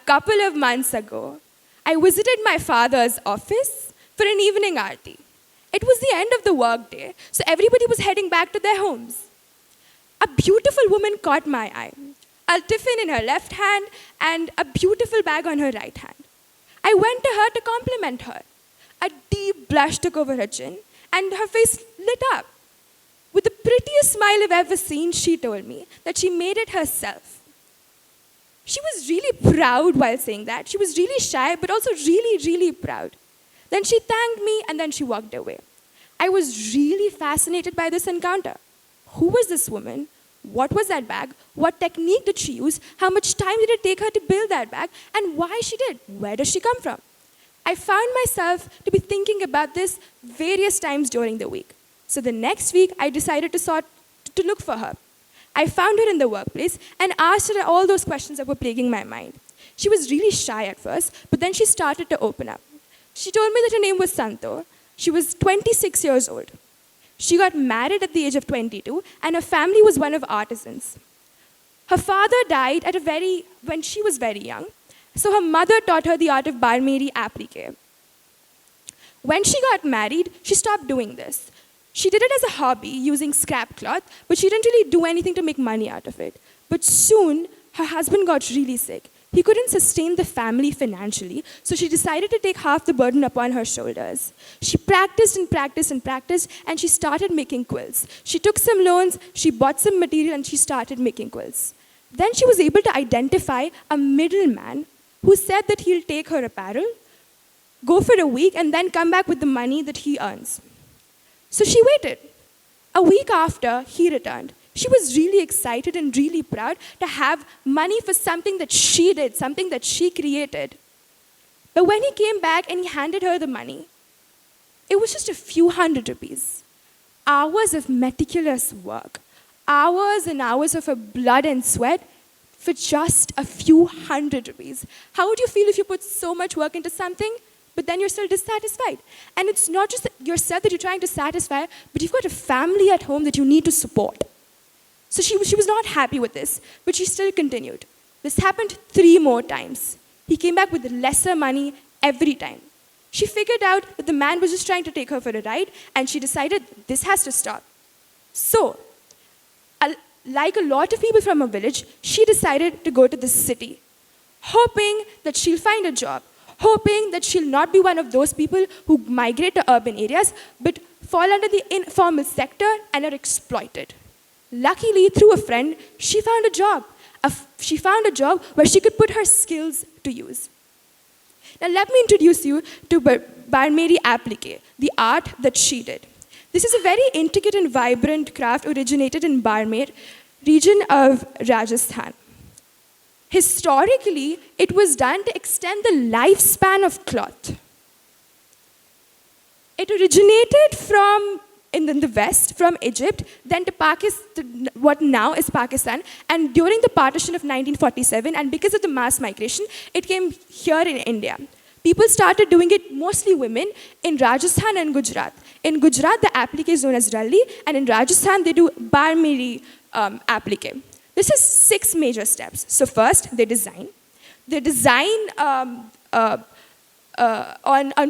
couple of months ago, I visited my father's office for an evening aarti. It was the end of the workday, so everybody was heading back to their homes. A beautiful woman caught my eye, a tiffin in her left hand and a beautiful bag on her right hand. I went to her to compliment her. A deep blush took over her chin, and her face lit up. With the prettiest smile I've ever seen, she told me that she made it herself. She was really proud while saying that. She was really shy, but also really, really proud. Then she thanked me, and then she walked away. I was really fascinated by this encounter. Who was this woman? What was that bag? What technique did she use? How much time did it take her to build that bag? And why she did? Where does she come from? I found myself to be thinking about this various times during the week. So the next week, I decided to look for her. I found her in the workplace and asked her all those questions that were plaguing my mind. She was really shy at first, but then she started to open up. She told me that her name was Santo. She was 26 years old. She got married at the age of 22, and her family was one of artisans. Her father died when she was very young, so her mother taught her the art of barmeri applique. When she got married, she stopped doing this. She did it as a hobby, using scrap cloth, but she didn't really do anything to make money out of it. But soon, her husband got really sick. He couldn't sustain the family financially, so she decided to take half the burden upon her shoulders. She practiced and practiced and practiced, and she started making quilts. She took some loans, she bought some material, and she started making quilts. Then she was able to identify a middleman who said that he'll take her apparel, go for a week, and then come back with the money that he earns. So she waited. A week after, he returned. She was really excited and really proud to have money for something that she did, something that she created. But when he came back and he handed her the money, it was just a few hundred rupees. Hours of meticulous work, hours and hours of her blood and sweat for just a few hundred rupees. How would you feel if you put so much work into something, but then you're still dissatisfied? And it's not just yourself that you're trying to satisfy, but you've got a family at home that you need to support. So she was not happy with this, but she still continued. This happened 3 more times. He came back with lesser money every time. She figured out that the man was just trying to take her for a ride, and she decided this has to stop. So, like a lot of people from a village, she decided to go to the city, hoping that she'll find a job, hoping that she'll not be one of those people who migrate to urban areas, but fall under the informal sector and are exploited. Luckily, through a friend, she found a job. She found a job where she could put her skills to use. Now let me introduce you to barmeri applique, the art that she did. This is a very intricate and vibrant craft originated in Barmer, region of Rajasthan. Historically, it was done to extend the lifespan of cloth. It originated in the West, from Egypt, then to Pakistan, what now is Pakistan, and during the partition of 1947, and because of the mass migration, it came here in India. People started doing it, mostly women, in Rajasthan and Gujarat. In Gujarat, the applique is known as ralli, and in Rajasthan, they do barmeri applique. This is 6 major steps. So first, they design. They design on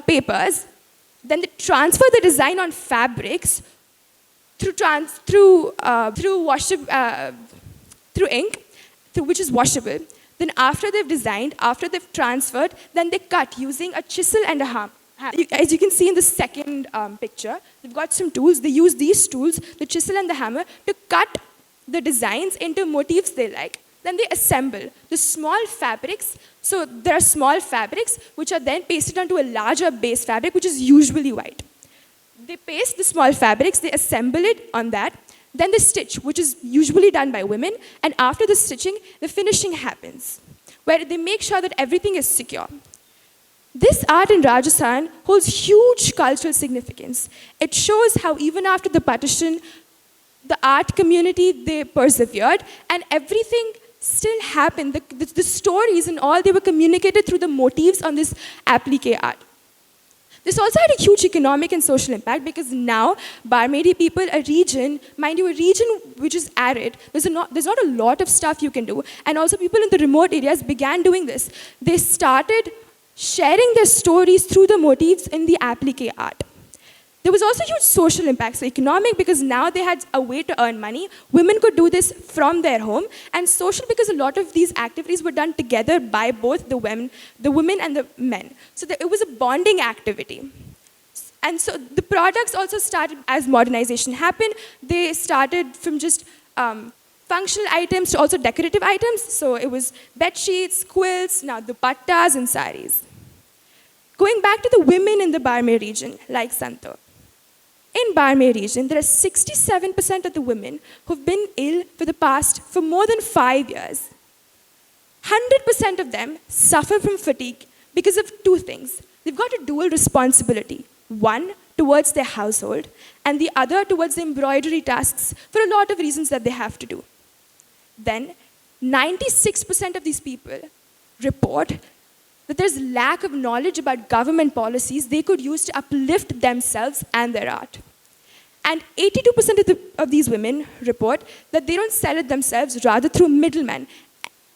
papers. Then they transfer the design on fabrics through ink, which is washable. Then after they've designed, after they've transferred, then they cut using a chisel and a hammer. As you can see in the second picture, they've got some tools. They use these tools, the chisel and the hammer, to cut the designs into motifs they like. Then they assemble the small fabrics. So there are small fabrics which are then pasted onto a larger base fabric, which is usually white. They paste the small fabrics, they assemble it on that. Then they stitch, which is usually done by women. And after the stitching, the finishing happens, where they make sure that everything is secure. This art in Rajasthan holds huge cultural significance. It shows how even after the partition, the art community, they persevered, and everything still happened. The stories and all, they were communicated through the motifs on this applique art. This also had a huge economic and social impact because now Barmeri people, a region, mind you, a region which is arid, there's not a lot of stuff you can do. And also people in the remote areas began doing this. They started sharing their stories through the motifs in the applique art. There was also huge social impact, so economic because now they had a way to earn money. Women could do this from their home, and social because a lot of these activities were done together by both the women and the men. So it was a bonding activity. And so the products also started as modernization happened. They started from just functional items to also decorative items. So it was bed sheets, quilts, now dupattas and saris. Going back to the women in the Barmer region, like Santo. In Barmer region, there are 67% of the women who've been ill for more than 5 years. 100% of them suffer from fatigue because of two things. They've got a dual responsibility. One, towards their household, and the other towards the embroidery tasks for a lot of reasons that they have to do. Then, 96% of these people report that there's lack of knowledge about government policies they could use to uplift themselves and their art. And 82% of these women report that they don't sell it themselves, rather through middlemen.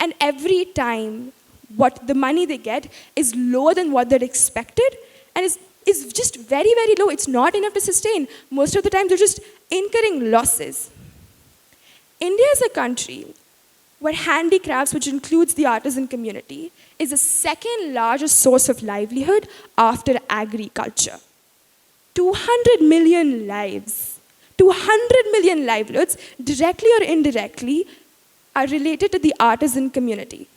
And every time, what the money they get is lower than what they're expected, and is just very, very low. It's not enough to sustain. Most of the time, they're just incurring losses. India is a country where handicrafts, which includes the artisan community, is the second largest source of livelihood after agriculture. 200 million lives, 200 million livelihoods, directly or indirectly, are related to the artisan community.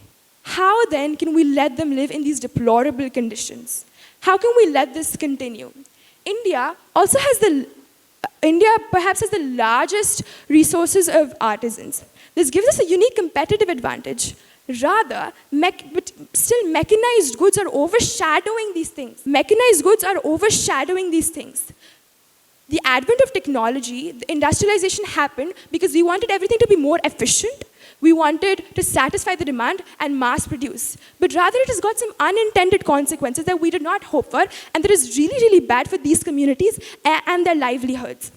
How then can we let them live in these deplorable conditions? How can we let this continue? India perhaps has the largest resources of artisans. This gives us a unique competitive advantage. Rather, but still mechanized goods are overshadowing these things. Mechanized goods are overshadowing these things. The advent of technology, the industrialization happened because we wanted everything to be more efficient. We wanted to satisfy the demand and mass produce. But rather it has got some unintended consequences that we did not hope for, and that is really, really bad for these communities and their livelihoods.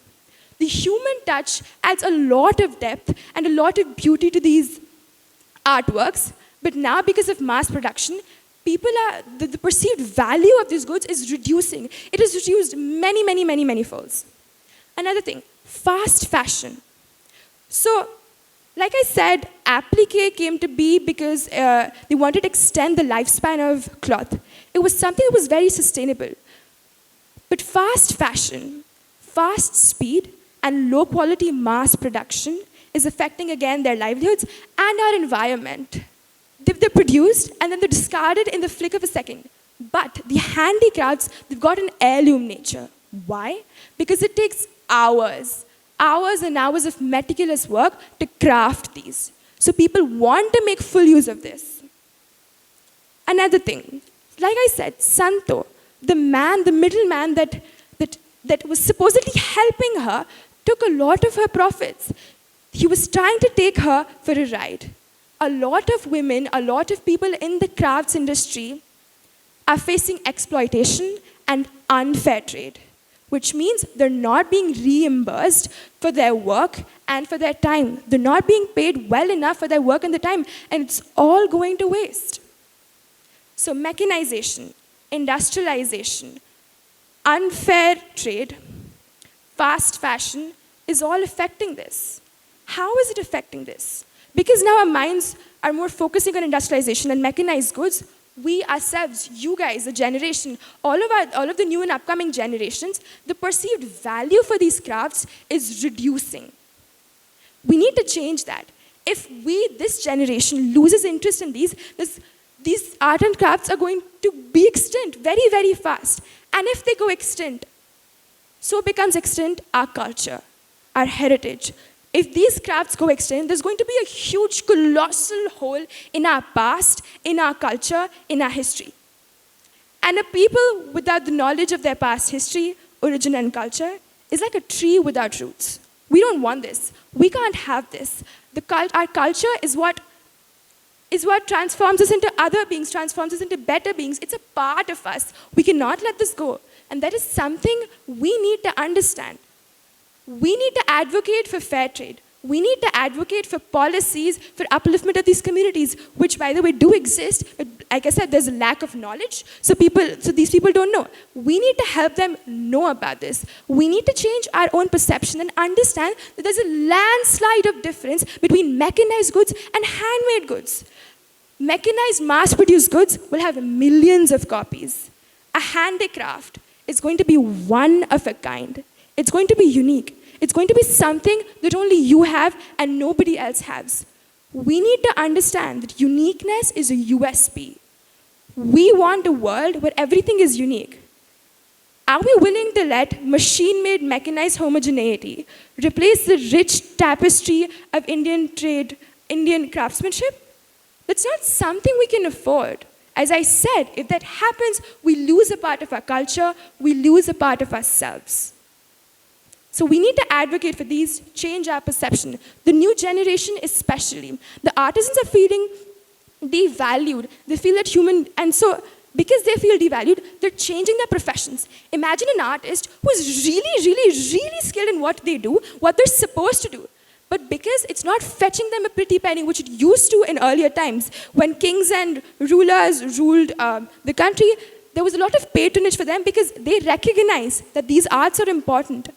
The human touch adds a lot of depth and a lot of beauty to these artworks, but now because of mass production, the perceived value of these goods is reducing. It is reduced many folds. Another thing, fast fashion. So, like I said, applique came to be because they wanted to extend the lifespan of cloth. It was something that was very sustainable. But fast fashion, fast speed, and low quality mass production is affecting again their livelihoods and our environment. They're produced and then they're discarded in the flick of a second. But the handicrafts, they've got an heirloom nature. Why? Because it takes hours and hours of meticulous work to craft these. So people want to make full use of this. Another thing, like I said, Santo, the middleman that was supposedly helping her, took a lot of her profits. He was trying to take her for a ride. A lot of women, a lot of people in the crafts industry are facing exploitation and unfair trade, which means they're not being reimbursed for their work and for their time. They're not being paid well enough for their work and the time, and it's all going to waste. So mechanization, industrialization, unfair trade, fast fashion is all affecting this. How is it affecting this? Because now our minds are more focusing on industrialization and mechanized goods, we ourselves, you guys, the generation, all of the new and upcoming generations, the perceived value for these crafts is reducing. We need to change that. If this generation, loses interest in these art and crafts are going to be extinct very, very fast. And if they go extinct, so becomes extinct our culture, our heritage. If these crafts go extinct, there's going to be a huge, colossal hole in our past, in our culture, in our history. And a people without the knowledge of their past history, origin, and culture is like a tree without roots. We don't want this. We can't have this. Our culture is what transforms us into other beings, transforms us into better beings. It's a part of us. We cannot let this go. And that is something we need to understand. We need to advocate for fair trade. We need to advocate for policies for upliftment of these communities, which, by the way, do exist. But like I said, there's a lack of knowledge, so these people don't know. We need to help them know about this. We need to change our own perception and understand that there's a landslide of difference between mechanized goods and handmade goods. Mechanized, mass-produced goods will have millions of copies. A handicraft is going to be one of a kind. It's going to be unique. It's going to be something that only you have and nobody else has. We need to understand that uniqueness is a USP. We want a world where everything is unique. Are we willing to let machine-made mechanized homogeneity replace the rich tapestry of Indian trade, Indian craftsmanship? That's not something we can afford. As I said, if that happens, we lose a part of our culture, we lose a part of ourselves. So we need to advocate for these, change our perception. The new generation especially. The artisans are feeling devalued. They feel that and so because they feel devalued, they're changing their professions. Imagine an artist who is really skilled in what they do, what they're supposed to do. But because it's not fetching them a pretty penny, which it used to in earlier times, when kings and rulers ruled the country, there was a lot of patronage for them because they recognize that these arts are important,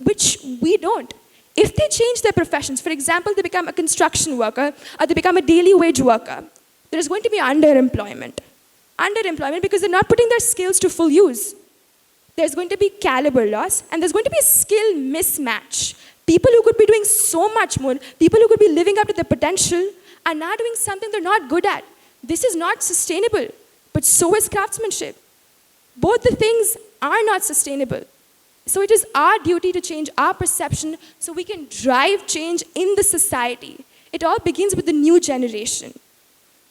which we don't. If they change their professions, for example, they become a construction worker or they become a daily wage worker, there is going to be underemployment. Underemployment because they're not putting their skills to full use. There's going to be caliber loss and there's going to be a skill mismatch. People who could be doing so much more, people who could be living up to their potential are now doing something they're not good at. This is not sustainable, but so is craftsmanship. Both the things are not sustainable. So it is our duty to change our perception so we can drive change in the society. It all begins with the new generation.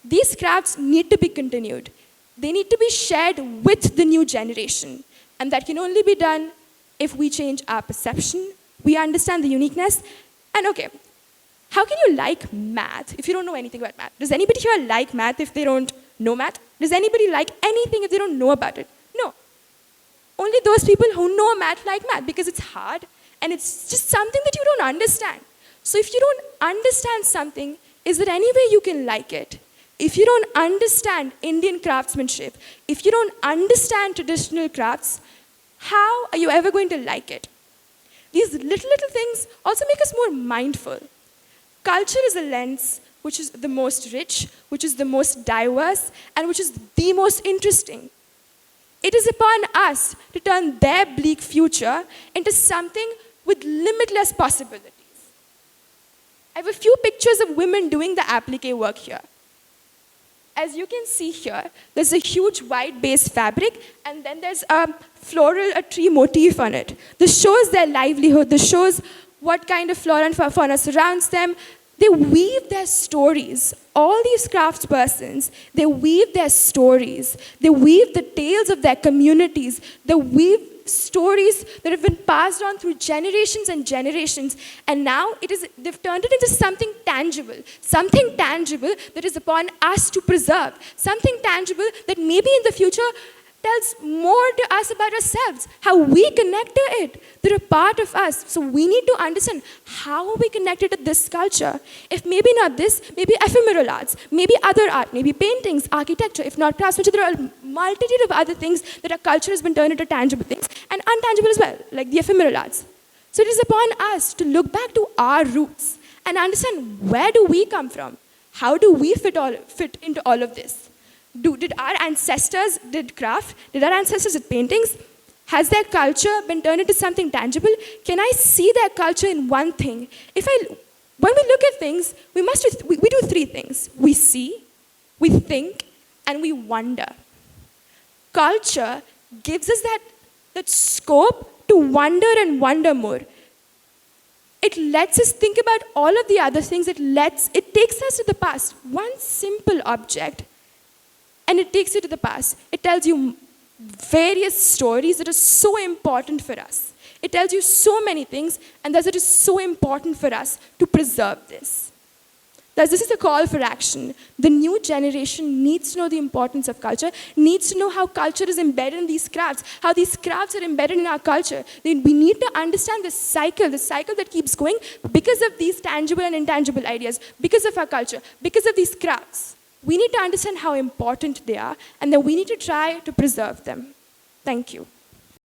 These crafts need to be continued. They need to be shared with the new generation. And that can only be done if we change our perception, we understand the uniqueness. And okay, how can you like math if you don't know anything about math? Does anybody here like math if they don't know math? Does anybody like anything if they don't know about it? No. Only those people who know math like math because it's hard and it's just something that you don't understand. So if you don't understand something, is there any way you can like it? If you don't understand Indian craftsmanship, if you don't understand traditional crafts, how are you ever going to like it? These little things also make us more mindful. Culture is a lens which is the most rich, which is the most diverse, and which is the most interesting. It is upon us to turn their bleak future into something with limitless possibilities. I have a few pictures of women doing the applique work here. As you can see here, there's a huge white base fabric, and then there's a tree motif on it. This shows their livelihood. This shows what kind of flora and fauna surrounds them. They weave their stories. All these craftspersons, they weave their stories. They weave the tales of their communities. They weave stories that have been passed on through generations and generations. And now they've turned it into something tangible that is upon us to preserve. Something tangible that maybe in the future tells more to us about ourselves, how we connect to it. They're a part of us. So we need to understand how are we connected to this culture. If maybe not this, maybe ephemeral arts, maybe other art, maybe paintings, architecture. If not craftsmanship, there are a multitude of other things that our culture has been turned into tangible things and untangible as well, like the ephemeral arts. So it is upon us to look back to our roots and understand where do we come from? How do we fit into all of this? Did our ancestors did craft? Did our ancestors did paintings? Has their culture been turned into something tangible? Can I see their culture in one thing? When we look at things, we do three things. We see, we think, and we wonder. Culture gives us that scope to wonder and wonder more. It lets us think about all of the other things. It takes us to the past. One simple object, and it takes you to the past. It tells you various stories that are so important for us. It tells you so many things, and thus it is so important for us to preserve this. Thus, this is a call for action. The new generation needs to know the importance of culture, needs to know how culture is embedded in these crafts, how these crafts are embedded in our culture. We need to understand the cycle that keeps going because of these tangible and intangible ideas, because of our culture, because of these crafts. We need to understand how important they are, and then we need to try to preserve them. Thank you.